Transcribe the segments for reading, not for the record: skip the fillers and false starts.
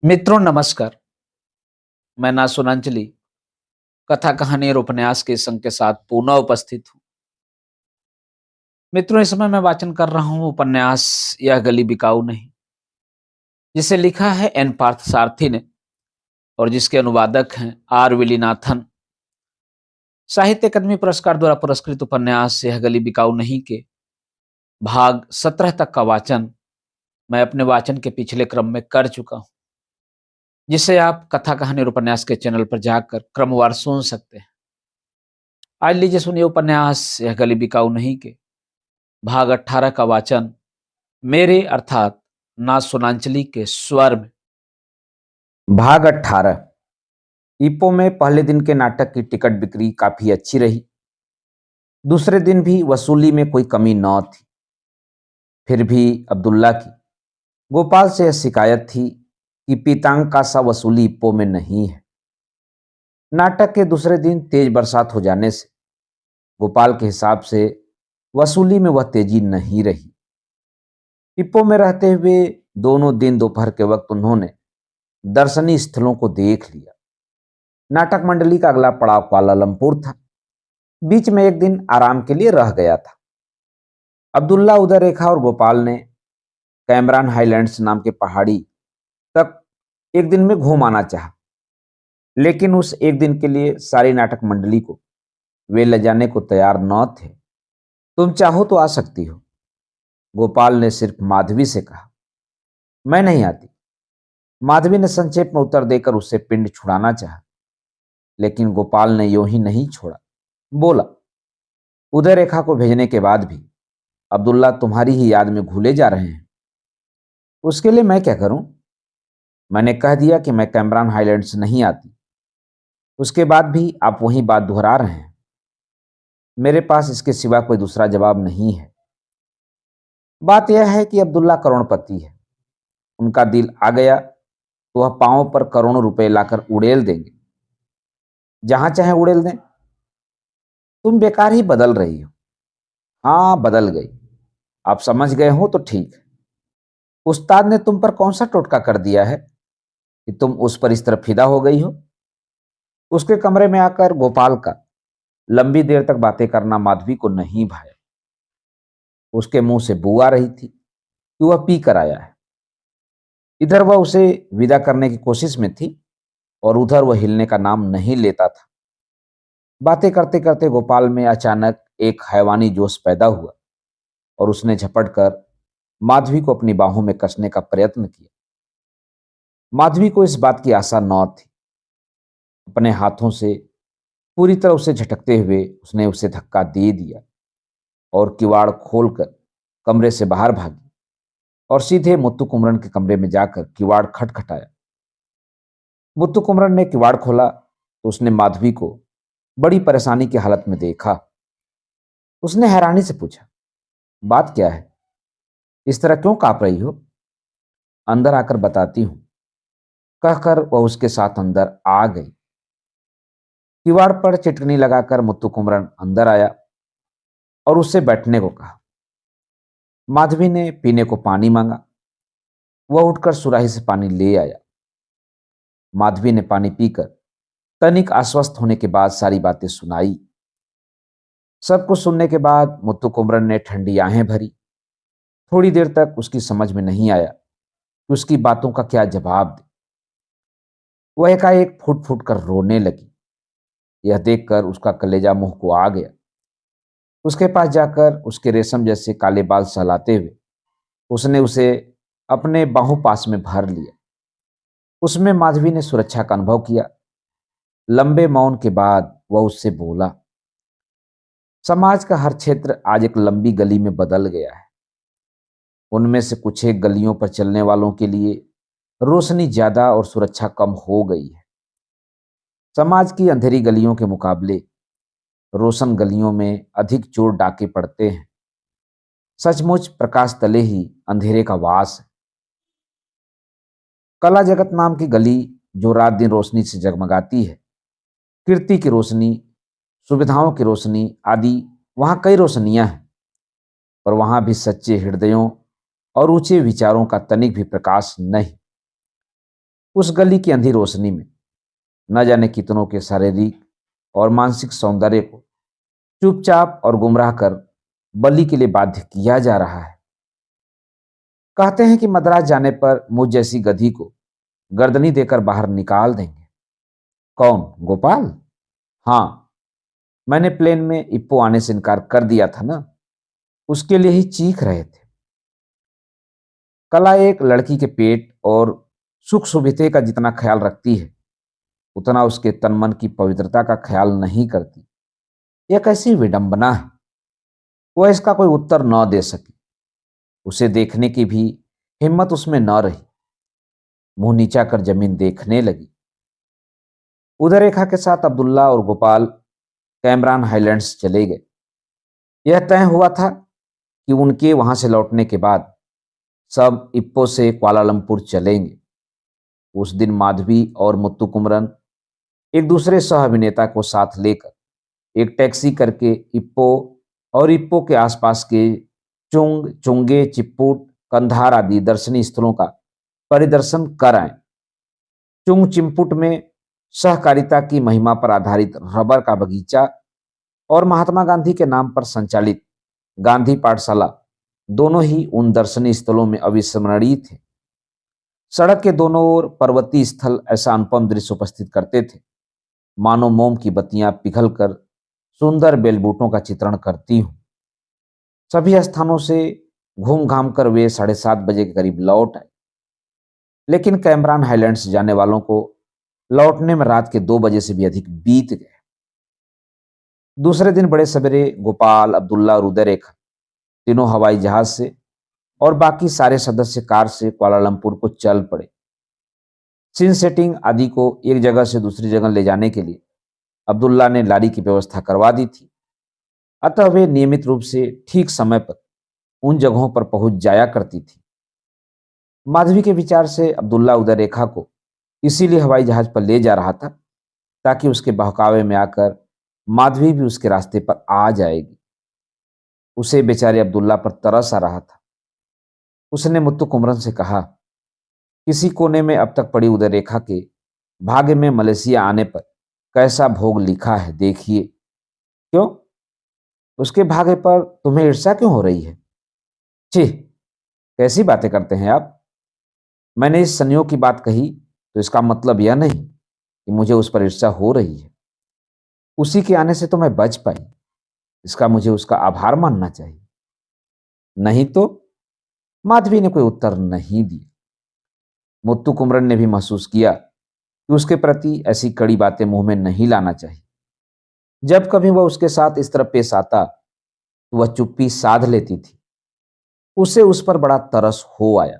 मित्रों नमस्कार। मैं ना सुनांजलि कथा कहानी और उपन्यास के संग के साथ पुनः उपस्थित हूँ। मित्रों, इस समय मैं वाचन कर रहा हूँ उपन्यास यह गली बिकाऊ नहीं, जिसे लिखा है एन पार्थ सारथी ने और जिसके अनुवादक हैं आर विलीनाथन। साहित्य अकादमी पुरस्कार द्वारा पुरस्कृत उपन्यास यह गली बिकाऊ नहीं के भाग 17 तक का वाचन मैं अपने वाचन के पिछले क्रम में कर चुका हूँ, जिसे आप कथा कहानी और उपन्यास के चैनल पर जाकर क्रमवार सुन सकते हैं। आज लीजिए सुनिए उपन्यास यह गली बिकाऊ नहीं के भाग 18 का वाचन मेरे अर्थात ना सुनांचली के स्वर में। भाग 18। इपो में पहले दिन के नाटक की टिकट बिक्री काफी अच्छी रही। दूसरे दिन भी वसूली में कोई कमी न थी। फिर भी अब्दुल्ला की गोपाल से यह शिकायत थी कि पीतांग का सा वसूली इप्पो में नहीं है। नाटक के दूसरे दिन तेज बरसात हो जाने से गोपाल के हिसाब से वसूली में वह तेजी नहीं रही। इप्पो में रहते हुए दोनों दिन दोपहर के वक्त उन्होंने दर्शनीय स्थलों को देख लिया। नाटक मंडली का अगला पड़ाव कुआलालंपुर था। बीच में एक दिन आराम के लिए रह गया था। अब्दुल्ला, उदय रेखा और गोपाल ने कैमरान हाईलैंड्स नाम के पहाड़ी तक एक दिन में घूम आना चाहा, लेकिन उस एक दिन के लिए सारी नाटक मंडली को वे ले जाने को तैयार न थे। तुम चाहो तो आ सकती हो, गोपाल ने सिर्फ माधवी से कहा। मैं नहीं आती, माधवी ने संक्षेप में उत्तर देकर उससे पिंड छुड़ाना चाहा, लेकिन गोपाल ने यूं ही नहीं छोड़ा। बोला, उदय रेखा को भेजने के बाद भी अब्दुल्ला तुम्हारी ही याद में घुले जा रहे हैं। उसके लिए मैं क्या करूं? मैंने कह दिया कि मैं कैमरान हाईलैंड्स नहीं आती। उसके बाद भी आप वही बात दोहरा रहे हैं। मेरे पास इसके सिवा कोई दूसरा जवाब नहीं है। बात यह है कि अब्दुल्ला करोड़पति है। उनका दिल आ गया तो वह पांवों पर करोड़ों रुपए लाकर उड़ेल देंगे, जहां चाहे उड़ेल दें। तुम बेकार ही बदल रही हो। हाँ, बदल गई। आप समझ गए हो तो ठीक है। उस्ताद ने तुम पर कौन सा टोटका कर दिया है कि तुम उस पर इस तरह फिदा हो गई हो? उसके कमरे में आकर गोपाल का लंबी देर तक बातें करना माधवी को नहीं भाया। उसके मुंह से बू आ रही थी कि वह पी कर आया है। इधर वह उसे विदा करने की कोशिश में थी और उधर वह हिलने का नाम नहीं लेता था। बातें करते करते गोपाल में अचानक एक हैवानी जोश पैदा हुआ और उसने झपट कर माधवी को अपनी बाहों में कसने का प्रयत्न किया। माधवी को इस बात की आशा न थी। अपने हाथों से पूरी तरह उसे झटकते हुए उसने उसे धक्का दे दिया और किवाड़ खोलकर कमरे से बाहर भागी और सीधे मुत्तु कुमरन के कमरे में जाकर किवाड़ खटखटाया। मुत्तु कुमरन ने किवाड़ खोला तो उसने माधवी को बड़ी परेशानी की हालत में देखा। उसने हैरानी से पूछा, बात क्या है? इस तरह क्यों कांप रही हो? अंदर आकर बताती हूं, कहकर वह उसके साथ अंदर आ गई। किवाड़ पर चिटकनी लगाकर मुत्तु कुमरन अंदर आया और उससे बैठने को कहा। माधवी ने पीने को पानी मांगा। वह उठकर सुराही से पानी ले आया। माधवी ने पानी पीकर तनिक आश्वस्त होने के बाद सारी बातें सुनाई। सब कुछ सुनने के बाद मुत्तु कुमरन ने ठंडी आहें भरी। थोड़ी देर तक उसकी समझ में नहीं आया कि उसकी बातों का क्या जवाब दे। वह एकाएक फूट फूट कर रोने लगी। यह देखकर उसका कलेजा मुंह को आ गया। उसके पास जाकर उसके रेशम जैसे काले बाल सहलाते हुए उसने उसे अपने बाहों पास में भर लिया। उसमें माधवी ने सुरक्षा का अनुभव किया। लंबे मौन के बाद वह उससे बोला, समाज का हर क्षेत्र आज एक लंबी गली में बदल गया है। उनमें से कुछ एक गलियों पर चलने वालों के लिए रोशनी ज्यादा और सुरक्षा कम हो गई है। समाज की अंधेरी गलियों के मुकाबले रोशन गलियों में अधिक चोर डाके पड़ते हैं। सचमुच प्रकाश तले ही अंधेरे का वास है। कला जगत नाम की गली जो रात दिन रोशनी से जगमगाती है, कीर्ति की रोशनी, सुविधाओं की रोशनी आदि, वहां कई रोशनियां हैं, पर वहां भी सच्चे हृदयों और ऊंचे विचारों का तनिक भी प्रकाश नहीं। उस गली की अंधी रोशनी में न जाने कितनों के शारीरिक और मानसिक सौंदर्य को चुपचाप और गुमराह कर बलि के लिए बाध्य किया जा रहा है। कहते हैं कि मद्रास जाने पर मुझ जैसी गधी को गर्दनी देकर बाहर निकाल देंगे। कौन? गोपाल? हाँ, मैंने प्लेन में इप्पो आने से इनकार कर दिया था ना, उसके लिए ही चीख रहे थे। कला एक लड़की के पेट और सुख सुविधे का जितना ख्याल रखती है, उतना उसके तन मन की पवित्रता का ख्याल नहीं करती। यह कैसी विडंबना है। वह इसका कोई उत्तर न दे सकी। उसे देखने की भी हिम्मत उसमें न रही। मुंह नीचा कर जमीन देखने लगी। उदय रेखा के साथ अब्दुल्ला और गोपाल कैमरान हाईलैंड्स चले गए। यह तय हुआ था कि उनके वहां से लौटने के बाद सब इप्पो से कुआलालंपुर चलेंगे। उस दिन माधवी और मुत्तु कुमरन एक दूसरे सह अभिनेता को साथ लेकर एक टैक्सी करके इप्पो और इप्पो के आसपास के चुंग, चुंगे, चिप्पुट, कंधार आदि दर्शनीय स्थलों का परिदर्शन कर आए। चुंग चिंपुट में सहकारिता की महिमा पर आधारित रबर का बगीचा और महात्मा गांधी के नाम पर संचालित गांधी पाठशाला दोनों ही उन दर्शनीय स्थलों में अविस्मरणीय थे। सड़क के दोनों ओर पर्वतीय स्थल ऐसा अनुपम दृश्य उपस्थित करते थे, मानो मोम की बत्तियां पिघलकर सुंदर बेलबूटों का चित्रण करती हूं। सभी स्थानों से घूम घाम कर वे 7:30 बजे के करीब लौट आए। लेकिन कैमरान हाईलैंड्स जाने वालों को लौटने में रात के 2 बजे से भी अधिक बीत गए। दूसरे दिन बड़े सवेरे गोपाल, अब्दुल्ला और उदय रेखा तीनों हवाई जहाज से और बाकी सारे सदस्य कार से कुआलालंपुर को चल पड़े। सीन सेटिंग आदि को एक जगह से दूसरी जगह ले जाने के लिए अब्दुल्ला ने लारी की व्यवस्था करवा दी थी। अतः वे नियमित रूप से ठीक समय पर उन जगहों पर पहुंच जाया करती थी। माधवी के विचार से अब्दुल्ला उदय रेखा को इसीलिए हवाई जहाज पर ले जा रहा था ताकि उसके बहकावे में आकर माधवी भी उसके रास्ते पर आ जाएगी। उसे बेचारे अब्दुल्ला पर तरस आ रहा था। उसने मुत्तु कुमरन से कहा, किसी कोने में अब तक पड़ी उदय रेखा के भाग्य में मलेशिया आने पर कैसा भोग लिखा है, देखिए। क्यों? उसके भाग्य पर तुम्हें ईर्ष्या क्यों हो रही है? छी, कैसी बातें करते हैं आप। मैंने इस संयोग की बात कही तो इसका मतलब यह नहीं कि मुझे उस पर ईर्ष्या हो रही है। उसी के आने से तो मैं बच पाई, इसका मुझे उसका आभार मानना चाहिए। नहीं तो? माधवी ने कोई उत्तर नहीं दिया। मुत्तु कुमरन ने भी महसूस किया कि उसके प्रति ऐसी कड़ी बातें मुंह में नहीं लाना चाहिए। जब कभी वह उसके साथ इस तरह पेश आता तो वह चुप्पी साध लेती थी। उसे उस पर बड़ा तरस हो आया।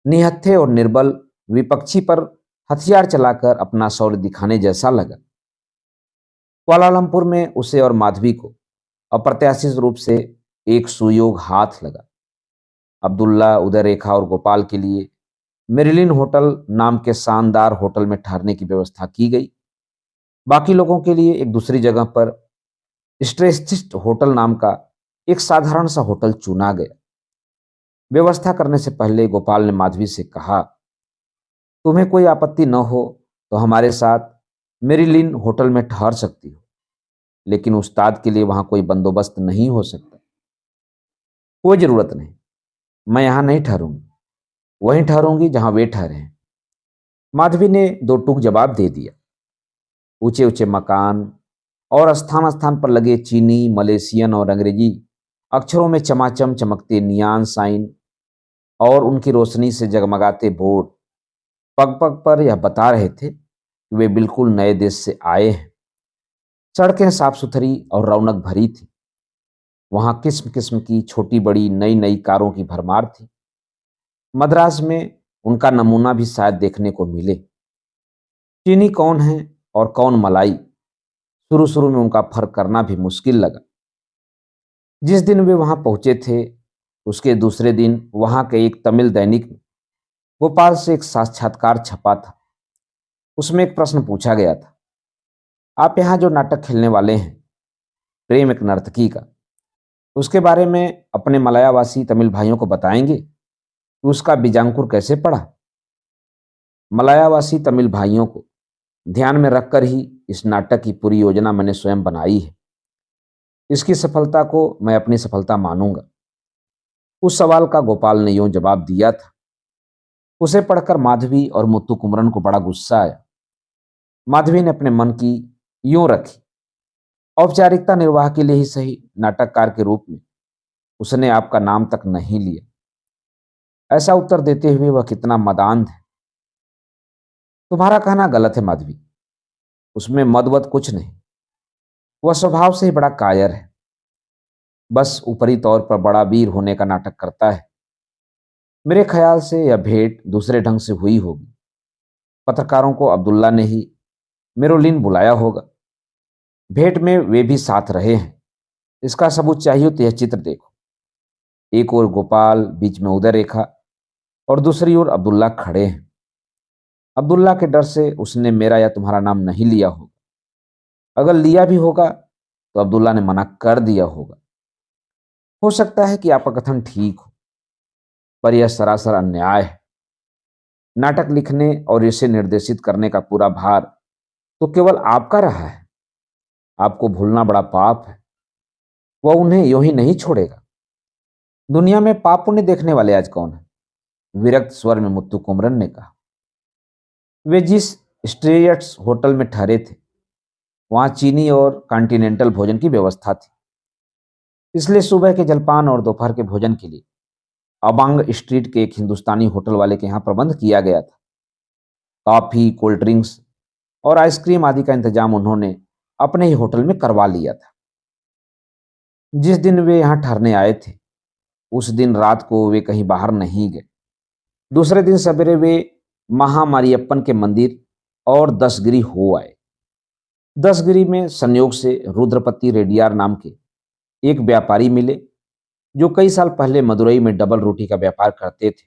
निहत्थे और निर्बल विपक्षी पर हथियार चलाकर अपना शौर्य दिखाने जैसा लगा। कुआलालंपुर में उसे और माधवी को अप्रत्याशित रूप से एक सुयोग हाथ लगा। अब्दुल्ला, उदय रेखा और गोपाल के लिए मेरिलिन होटल नाम के शानदार होटल में ठहरने की व्यवस्था की गई। बाकी लोगों के लिए एक दूसरी जगह पर स्ट्रेचिस्ट होटल नाम का एक साधारण सा होटल चुना गया। व्यवस्था करने से पहले गोपाल ने माधवी से कहा, तुम्हें कोई आपत्ति न हो तो हमारे साथ मेरिलिन होटल में ठहर सकती हो, लेकिन उस्ताद के लिए वहां कोई बंदोबस्त नहीं हो सकता। कोई जरूरत नहीं, मैं यहां नहीं ठहरूंगी, वहीं ठहरूंगी जहां वे ठहरे हैं। माधवी ने दो टूक जवाब दे दिया। ऊंचे ऊंचे मकान और स्थान स्थान पर लगे चीनी, मलेशियन और अंग्रेजी अक्षरों में चमाचम चमकते नियान साइन और उनकी रोशनी से जगमगाते बोर्ड पग पग पर यह बता रहे थे कि वे बिल्कुल नए देश से आए हैं। सड़कें साफ सुथरी और रौनक भरी थी। वहां किस्म किस्म की छोटी बड़ी नई नई कारों की भरमार थी। मद्रास में उनका नमूना भी शायद देखने को मिले। चीनी कौन है और कौन मलाई, शुरू शुरू में उनका फर्क करना भी मुश्किल लगा। जिस दिन वे वहां पहुंचे थे उसके दूसरे दिन वहां के एक तमिल दैनिक में गोपाल से एक साक्षात्कार छपा था। उसमें एक प्रश्न पूछा गया था, आप यहाँ जो नाटक खेलने वाले हैं, प्रेम एक नर्तकी का, उसके बारे में अपने मलयावासी तमिल भाइयों को बताएंगे कि उसका बीजांकुर कैसे पड़ा। मलयावासी तमिल भाइयों को ध्यान में रखकर ही इस नाटक की पूरी योजना मैंने स्वयं बनाई है। इसकी सफलता को मैं अपनी सफलता मानूंगा। उस सवाल का गोपाल ने यूं जवाब दिया था। उसे पढ़कर माधवी और मुत्तु कुमरन को बड़ा गुस्सा आया। माधवी ने अपने मन की यूं रखी। औपचारिकता निर्वाह के लिए ही सही, नाटककार के रूप में उसने आपका नाम तक नहीं लिया। ऐसा उत्तर देते हुए वह कितना मदान्ध है। तुम्हारा कहना गलत है माधवी, उसमें मदवत कुछ नहीं। वह स्वभाव से ही बड़ा कायर है, बस ऊपरी तौर पर बड़ा वीर होने का नाटक करता है। मेरे ख्याल से यह भेंट दूसरे ढंग से हुई होगी। पत्रकारों को अब्दुल्ला ने ही मेरोलिन बुलाया होगा। भेंट में वे भी साथ रहे हैं। इसका सबूत चाहिए तो यह चित्र देखो। एक ओर गोपाल, बीच में उदय रेखा और दूसरी ओर अब्दुल्ला खड़े हैं। अब्दुल्ला के डर से उसने मेरा या तुम्हारा नाम नहीं लिया होगा। अगर लिया भी होगा तो अब्दुल्ला ने मना कर दिया होगा। हो सकता है कि आपका कथन ठीक हो, पर यह सरासर अन्याय है। नाटक लिखने और इसे निर्देशित करने का पूरा भार तो केवल आपका रहा है। आपको भूलना बड़ा पाप है। वह उन्हें यूं ही नहीं छोड़ेगा। दुनिया में पाप पुण्य देखने वाले आज कौन है? विरक्त स्वर में मुत्तु कुमरन ने कहा। वे जिस स्ट्रेयट्स होटल में ठहरे थे वहां चीनी और कॉन्टिनेंटल भोजन की व्यवस्था थी। इसलिए सुबह के जलपान और दोपहर के भोजन के लिए अबांग स्ट्रीट के एक हिंदुस्तानी होटल वाले के यहाँ प्रबंध किया गया था। कॉफी, कोल्ड ड्रिंक्स और आइसक्रीम आदि का इंतजाम उन्होंने अपने ही होटल में करवा लिया था। जिस दिन वे यहाँ ठहरने आए थे उस दिन रात को वे कहीं बाहर नहीं गए। दूसरे दिन सवेरे वे महामारियप्पन के मंदिर और दसगिरी हो आए। दसगिरी में संयोग से रुद्रपति रेड्डियार नाम के एक व्यापारी मिले जो कई साल पहले मदुरई में डबल रोटी का व्यापार करते थे।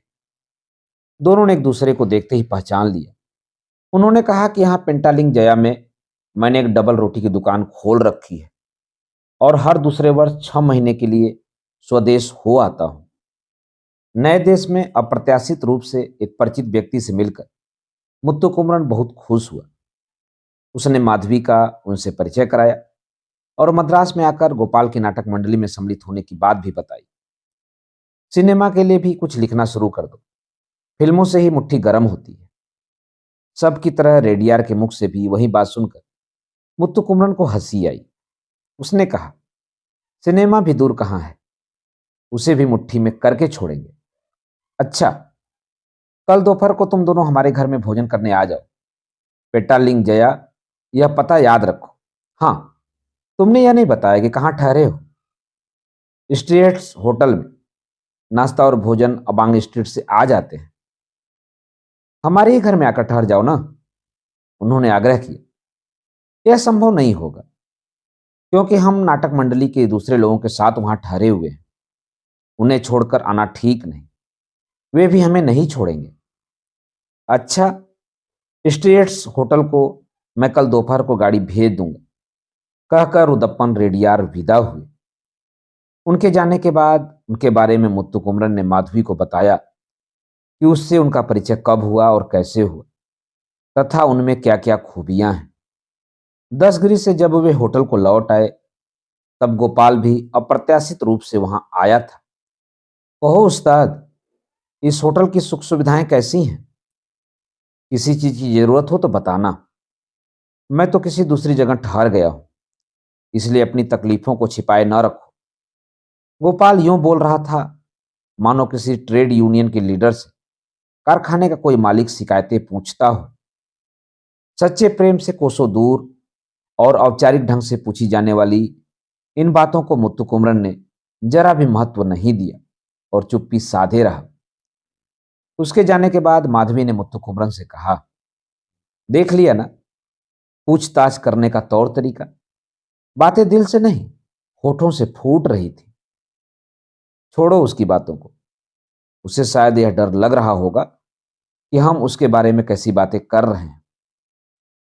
दोनों ने एक दूसरे को देखते ही पहचान लिया। उन्होंने कहा कि यहाँ पेंटालिंग जया में मैंने एक डबल रोटी की दुकान खोल रखी है और हर दूसरे वर्ष 6 महीने के लिए स्वदेश हो आता हूँ। नए देश में अप्रत्याशित रूप से एक परिचित व्यक्ति से मिलकर मुत्तु कुमरन बहुत खुश हुआ। उसने माधवी का उनसे परिचय कराया और मद्रास में आकर गोपाल की नाटक मंडली में सम्मिलित होने की बात भी बताई। सिनेमा के लिए भी कुछ लिखना शुरू कर दो, फिल्मों से ही मुट्ठी गर्म होती है। सबकी तरह रेडियार के मुख से भी वही बात सुनकर मुत्तु कुमरन को हंसी आई। उसने कहा, सिनेमा भी दूर कहाँ है, उसे भी मुट्ठी में करके छोड़ेंगे। अच्छा, कल दोपहर को तुम दोनों हमारे घर में भोजन करने आ जाओ। पेटालिंग जया, यह पता याद रखो। हाँ, तुमने यह नहीं बताया कि कहाँ ठहरे हो। स्ट्रेट्स होटल में। नाश्ता और भोजन अबांग स्ट्रीट से आ जाते हैं। हमारे ही घर में आकर ठहर जाओ ना, उन्होंने आग्रह किया। यह संभव नहीं होगा क्योंकि हम नाटक मंडली के दूसरे लोगों के साथ वहां ठहरे हुए हैं। उन्हें छोड़कर आना ठीक नहीं। वे भी हमें नहीं छोड़ेंगे। अच्छा, स्ट्रेट्स होटल को मैं कल दोपहर को गाड़ी भेज दूंगा, कहकर उदप्पन रेडियार विदा हुए। उनके जाने के बाद उनके बारे में मुत्तु कुमरन ने माधवी को बताया कि उससे उनका परिचय कब हुआ और कैसे हुआ तथा उनमें क्या क्या खूबियां हैं। दसगिरी से जब वे होटल को लौट आए तब गोपाल भी अप्रत्याशित रूप से वहां आया था। कहो उस्ताद, इस होटल की सुख सुविधाएं कैसी हैं? किसी चीज की जरूरत हो तो बताना। मैं तो किसी दूसरी जगह ठहर गया हूं, इसलिए अपनी तकलीफों को छिपाए न रखो। गोपाल यूं बोल रहा था मानो किसी ट्रेड यूनियन के लीडर से कारखाने का कोई मालिक शिकायतें पूछता हो। सच्चे प्रेम से कोसों दूर और औपचारिक ढंग से पूछी जाने वाली इन बातों को मुत्तु कुमरन ने जरा भी महत्व नहीं दिया और चुप्पी साधे रहा। उसके जाने के बाद माधवी ने मुत्तु कुमरन से कहा, देख लिया ना पूछताछ करने का तौर तरीका। बातें दिल से नहीं, होठों से फूट रही थी। छोड़ो उसकी बातों को। उसे शायद यह डर लग रहा होगा कि हम उसके बारे में कैसी बातें कर रहे हैं।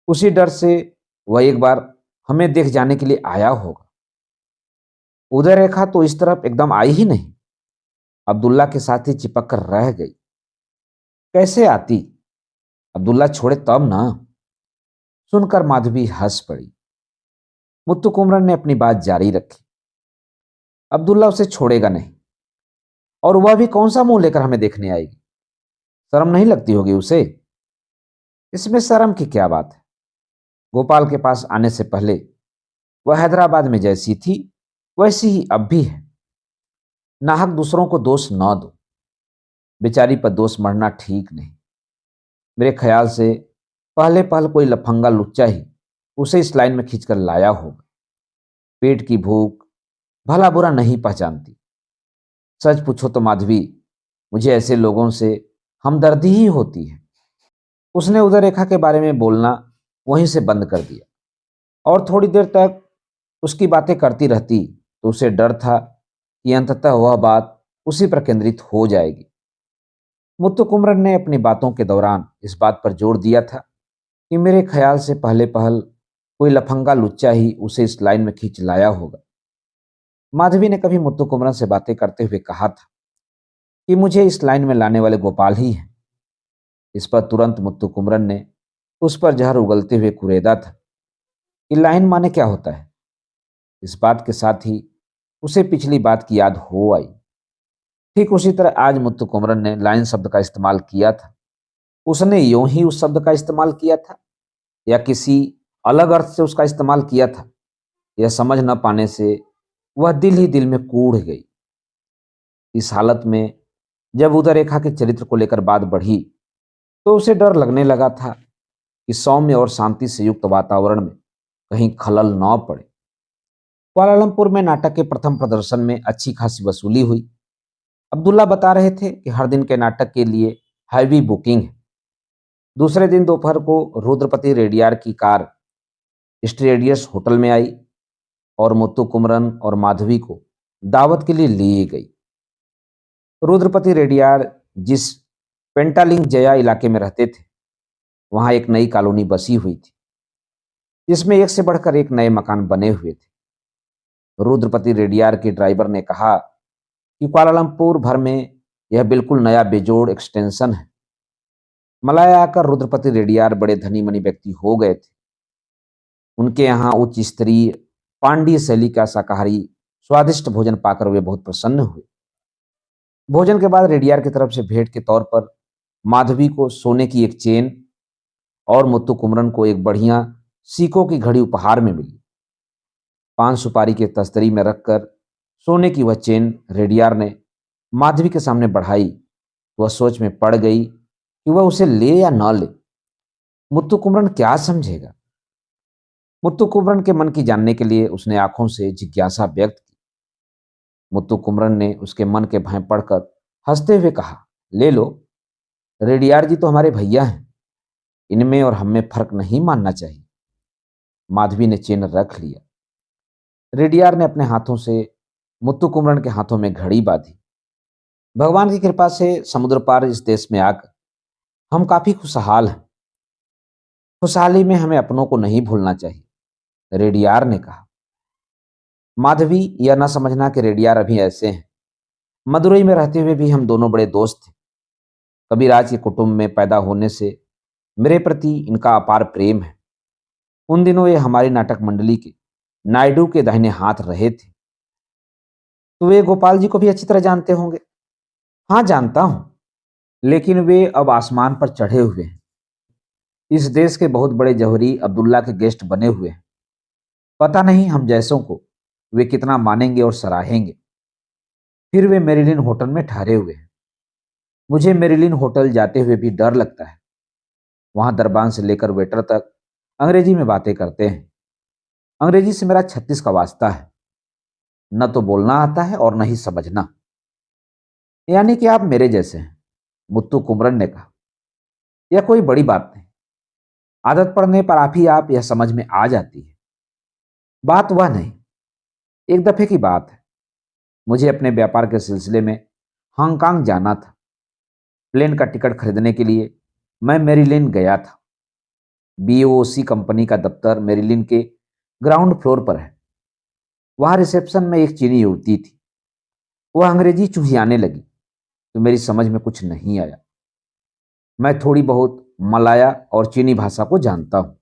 उसी डर से वह एक बार हमें देख जाने के लिए आया होगा। उदय रेखा तो इस तरफ एकदम आई ही नहीं, अब्दुल्ला के साथ ही चिपक कर रह गई। कैसे आती? अब्दुल्ला छोड़े तब ना। सुनकर माधवी हंस पड़ी। मुत्तु कुमरन ने अपनी बात जारी रखी। अब्दुल्ला उसे छोड़ेगा नहीं, और वह भी कौन सा मुंह लेकर हमें देखने आएगी? शर्म नहीं लगती होगी उसे? इसमें शर्म की क्या बात है? गोपाल के पास आने से पहले वह हैदराबाद में जैसी थी वैसी ही अब भी है। नाहक दूसरों को दोष न दो। बेचारी पर दोष मढ़ना ठीक नहीं। मेरे ख्याल से पहले पहल कोई लफंगा लुच्चा ही उसे इस लाइन में खींचकर लाया होगा। पेट की भूख भला बुरा नहीं पहचानती। सच पूछो तो माधवी, मुझे ऐसे लोगों से हमदर्दी ही होती है। उसने उदय रेखा के बारे में बोलना वहीं से बंद कर दिया, और थोड़ी देर तक उसकी बातें करती रहती तो उसे डर था कि अंततः वह बात उसी पर केंद्रित हो जाएगी। मुत्तु कुमरन ने अपनी बातों के दौरान इस बात पर जोर दिया था कि मेरे ख्याल से पहले पहल कोई लफंगा लुच्चा ही उसे इस लाइन में खींच लाया होगा। माधवी ने कभी मुत्तु कुमरन से बातें करते हुए कहा था कि मुझे इस लाइन में लाने वाले गोपाल ही हैं। इस पर तुरंत मुत्तु कुमरन ने उस पर जहर उगलते हुए कुरेदा था कि लाइन माने क्या होता है। इस बात के साथ ही उसे पिछली बात की याद हो आई। ठीक उसी तरह आज मुत्तु कुमरन ने लाइन शब्द का इस्तेमाल किया था। उसने यूं ही उस शब्द का इस्तेमाल किया था या किसी अलग अर्थ से उसका इस्तेमाल किया था, यह समझ न पाने से वह दिल ही दिल में कूढ़ गई। इस हालत में जब उदय रेखा के चरित्र को लेकर बात बढ़ी तो उसे डर लगने लगा था कि सौम्य और शांति से युक्त वातावरण में कहीं खलल न पड़े। कुआलालंपुर में नाटक के प्रथम प्रदर्शन में अच्छी खासी वसूली हुई। अब्दुल्ला बता रहे थे कि हर दिन के नाटक के लिए हैवी बुकिंग है। दूसरे दिन दोपहर को रुद्रपति रेडियार की कार स्टेडियस होटल में आई और मुत्तु कुमरन और माधवी को दावत के लिए ली गई। रुद्रपति रेडियार जिस पेंटालिंग जया इलाके में रहते थे, वहां एक नई कॉलोनी बसी हुई थी जिसमें एक से बढ़कर एक नए मकान बने हुए थे। रुद्रपति रेडियार के ड्राइवर ने कहा कि कुआलालंपुर भर में यह बिल्कुल नया बेजोड़ एक्सटेंशन है। मलाया आकर रुद्रपति रेडियार बड़े धनी मनी व्यक्ति हो गए थे। उनके यहाँ उच्च स्तरीय पांड्य शैली का शाकाहारी स्वादिष्ट भोजन पाकर वे बहुत प्रसन्न हुए। भोजन के बाद रेडियार की तरफ से भेंट के तौर पर माधवी को सोने की एक चेन और मुत्तु कुमरन को एक बढ़िया सीकों की घड़ी उपहार में मिली। पान सुपारी के तस्तरी में रखकर सोने की वह चेन रेडियार ने माधवी के सामने बढ़ाई। वह सोच में पड़ गई कि वह उसे ले या न ले। मुत्तु कुमरन क्या समझेगा? मुत्तु कुमरन के मन की जानने के लिए उसने आंखों से जिज्ञासा व्यक्त की। मुत्तु कुमरन ने उसके मन के भय पढ़कर हंसते हुए कहा, ले लो, रेडियार जी तो हमारे भैया हैं, इनमें और हम में फर्क नहीं मानना चाहिए। माधवी ने चेन रख लिया। रेडियार ने अपने हाथों से मुत्तु कुमरन के हाथों में घड़ी बांधी। भगवान की कृपा से समुद्र पार इस देश में आकर हम काफी खुशहाल हैं। खुशहाली में हमें अपनों को नहीं भूलना चाहिए, रेडियार ने कहा। माधवी, यह न समझना कि रेडियार अभी ऐसे हैं। मदुरई में रहते हुए भी हम दोनों बड़े दोस्त थे। कबीराज के कुटुंब में पैदा होने से मेरे प्रति इनका अपार प्रेम है। उन दिनों ये हमारी नाटक मंडली के नायडू के दाहिने हाथ रहे थे। तो वे गोपाल जी को भी अच्छी तरह जानते होंगे? हाँ, जानता हूं, लेकिन वे अब आसमान पर चढ़े हुए हैं। इस देश के बहुत बड़े जौहरी अब्दुल्ला के गेस्ट बने हुए हैं। पता नहीं हम जैसों को वे कितना मानेंगे और सराहेंगे। फिर वे मेरिलिन होटल में ठहरे हुए हैं। मुझे मेरिलिन होटल जाते हुए भी डर लगता है। वहां दरबान से लेकर वेटर तक अंग्रेजी में बातें करते हैं। अंग्रेजी से मेरा 36 का वास्ता है। न तो बोलना आता है और न ही समझना। यानी कि आप मेरे जैसे हैं, मुत्तु कुमरन ने कहा। यह कोई बड़ी बात नहीं, आदत पड़ने पर आप यह समझ में आ जाती है। बात वह नहीं, एक दफे की बात है। मुझे अपने व्यापार के सिलसिले में हांगकांग जाना था। प्लेन का टिकट खरीदने के लिए मैं मेरीलिन गया था। बीओसी कंपनी का दफ्तर मेरीलिन के ग्राउंड फ्लोर पर है। वहां रिसेप्शन में एक चीनी युवती थी। वह अंग्रेजी चुहियाने लगी तो मेरी समझ में कुछ नहीं आया। मैं थोड़ी बहुत मलाया और चीनी भाषा को जानता हूं।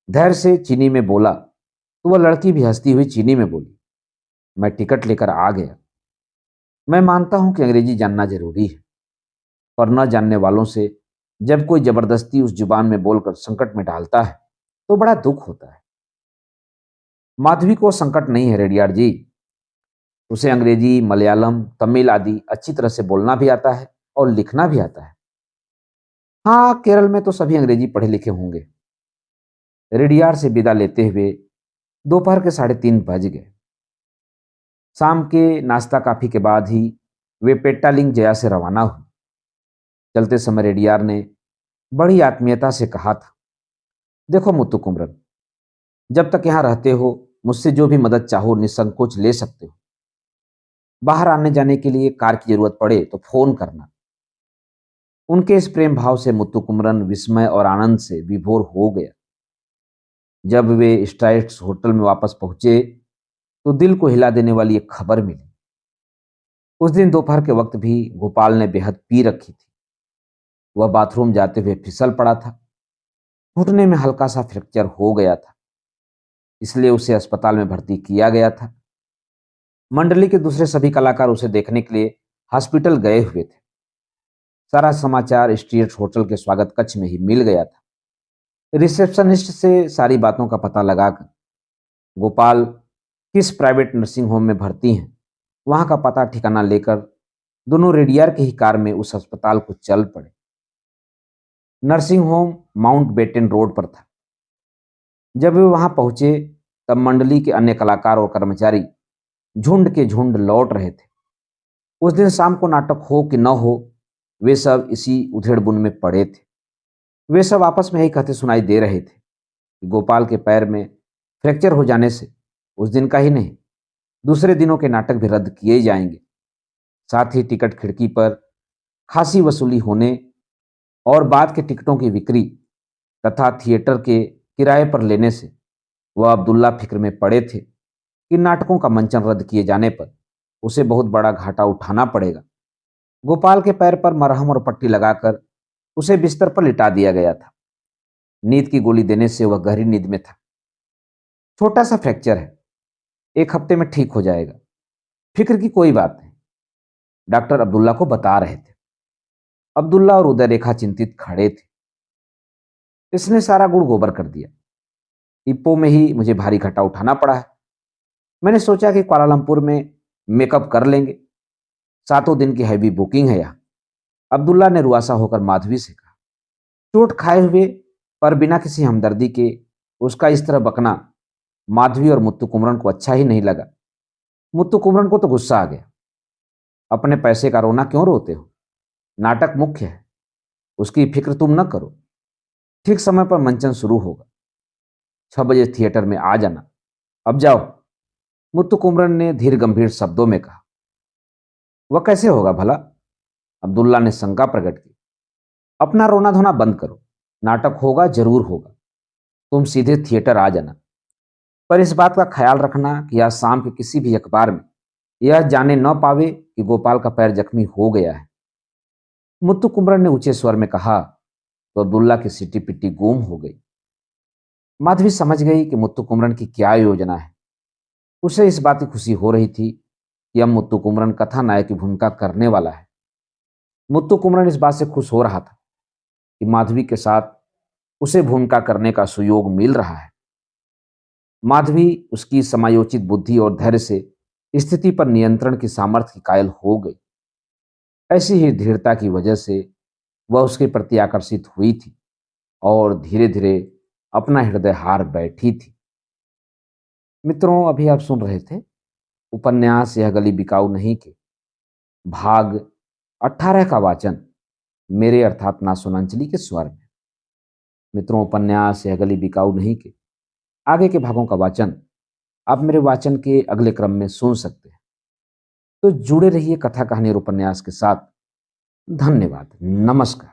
धैर्य से चीनी में बोला तो वह लड़की भी हंसती हुई चीनी में बोली, मैं टिकट लेकर आ गया। मैं मानता हूं कि अंग्रेजी जानना जरूरी है, पर न जानने वालों से जब कोई जबरदस्ती उस जुबान में बोलकर संकट में डालता है तो बड़ा दुख होता है। माधवी को संकट नहीं है रेडियार जी। उसे अंग्रेजी, मलयालम, तमिल आदि अच्छी तरह से बोलना भी आता है और लिखना भी आता है। हाँ, केरल में तो सभी अंग्रेजी पढ़े लिखे होंगे। रेडियार से विदा लेते हुए दोपहर के 3:30 बज गए। शाम के नाश्ता काफी के बाद ही वे पेट्टालिंग जया से रवाना हुए। चलते समय रेडियार ने बड़ी आत्मीयता से कहा था, देखो मुत्तु कुमरन, जब तक यहां रहते हो मुझसे जो भी मदद चाहो निसंकोच ले सकते हो। बाहर आने जाने के लिए कार की जरूरत पड़े तो फोन करना। उनके इस प्रेम भाव से मुत्तु कुमरन विस्मय और आनंद से विभोर हो गया। जब वे स्ट्राइट्स होटल में वापस पहुंचे तो दिल को हिला देने वाली एक खबर मिली। उस दिन दोपहर के वक्त भी गोपाल ने बेहद पी रखी थी। वह बाथरूम जाते हुए फिसल पड़ा था। घुटने में हल्का सा फ्रैक्चर हो गया था, इसलिए उसे अस्पताल में भर्ती किया गया था। मंडली के दूसरे सभी कलाकार उसे देखने के लिए हॉस्पिटल गए हुए थे। सारा समाचार स्ट्रीट होटल के स्वागत कक्ष में ही मिल गया था। रिसेप्शनिस्ट से सारी बातों का पता लगाकर गोपाल किस प्राइवेट नर्सिंग होम में भर्ती हैं वहां का पता ठिकाना लेकर दोनों रेडियार की ही कार में उस अस्पताल को चल पड़े। Nursing home Mountbatten road पर था। जब वे वहां पहुंचे तब मंडली के अन्य कलाकार और कर्मचारी झुंड के झुंड लौट रहे थे। उस दिन शाम को नाटक हो कि न हो, वे सब इसी उधेड़बुन में पड़े थे। वे सब आपस में यही कहते सुनाई दे रहे थे कि गोपाल के पैर में फ्रैक्चर हो जाने से उस दिन का ही नहीं, दूसरे दिनों के नाटक भी रद्द किए जाएंगे। साथ ही टिकट खिड़की पर खासी वसूली होने और बाद के टिकटों की बिक्री तथा थिएटर के किराए पर लेने से वह अब्दुल्ला फिक्र में पड़े थे कि नाटकों का मंचन रद्द किए जाने पर उसे बहुत बड़ा घाटा उठाना पड़ेगा। गोपाल के पैर पर मरहम और पट्टी लगाकर उसे बिस्तर पर लिटा दिया गया था। नींद की गोली देने से वह गहरी नींद में था। छोटा सा फ्रैक्चर है, 1 हफ्ते में ठीक हो जाएगा, फिक्र की कोई बात नहीं, डॉक्टर अब्दुल्ला को बता रहे थे। अब्दुल्ला और उदय रेखा चिंतित खड़े थे। इसने सारा गुड़ गोबर कर दिया। इप्पो में ही मुझे भारी घाटा उठाना पड़ा है। मैंने सोचा कि कुआलालंपुर में मेकअप कर लेंगे, 7 दिन की हैवी बुकिंग है यहाँ। अब्दुल्ला ने रुआसा होकर माधवी से कहा। चोट खाए हुए पर बिना किसी हमदर्दी के उसका इस तरह बकना माधवी और मुत्तु कुमरन को अच्छा ही नहीं लगा। मुत्तु कुमरन को तो गुस्सा आ गया। अपने पैसे का रोना क्यों रोते हो? नाटक मुख्य है, उसकी फिक्र तुम न करो। ठीक समय पर मंचन शुरू होगा, 6 बजे थिएटर में आ जाना। अब जाओ, मुत्तु कुमरन ने धीर गंभीर शब्दों में कहा। वह कैसे होगा भला? अब्दुल्ला ने शंका प्रकट की। अपना रोना धोना बंद करो, नाटक होगा जरूर होगा, तुम सीधे थिएटर आ जाना। पर इस बात का ख्याल रखना कि आज शाम के किसी भी अखबार में यह जाने न पावे कि गोपाल का पैर जख्मी हो गया है। मुत्तु कुमरन ने ऊंचे स्वर में कहा तो अब्दुल्ला की सिटी पिट्टी गुम हो गई। माधवी समझ गई कि मुत्तु कुमरन की क्या योजना है। उसे इस बात की खुशी हो रही थी कि अब मुत्तु कुमरन कथानायक की भूमिका करने वाला है। मुत्तु कुमरन इस बात से खुश हो रहा था कि माधवी के साथ उसे भूमिका करने का सुयोग मिल रहा है। माधवी उसकी समायोचित बुद्धि और धैर्य से स्थिति पर नियंत्रण की सामर्थ्य की कायल हो गई। ऐसी ही दृढ़ता की वजह से वह उसके प्रति आकर्षित हुई थी और धीरे धीरे अपना हृदय हार बैठी थी। मित्रों, अभी आप सुन रहे थे उपन्यास यह गली बिकाऊ नहीं के भाग 18 का वाचन मेरे अर्थात नासुनांचली के स्वर में। मित्रों, उपन्यास यह गली बिकाऊ नहीं के आगे के भागों का वाचन आप मेरे वाचन के अगले क्रम में सुन सकते हैं। तो जुड़े रहिए कथा कहानी और उपन्यास के साथ। धन्यवाद। नमस्कार।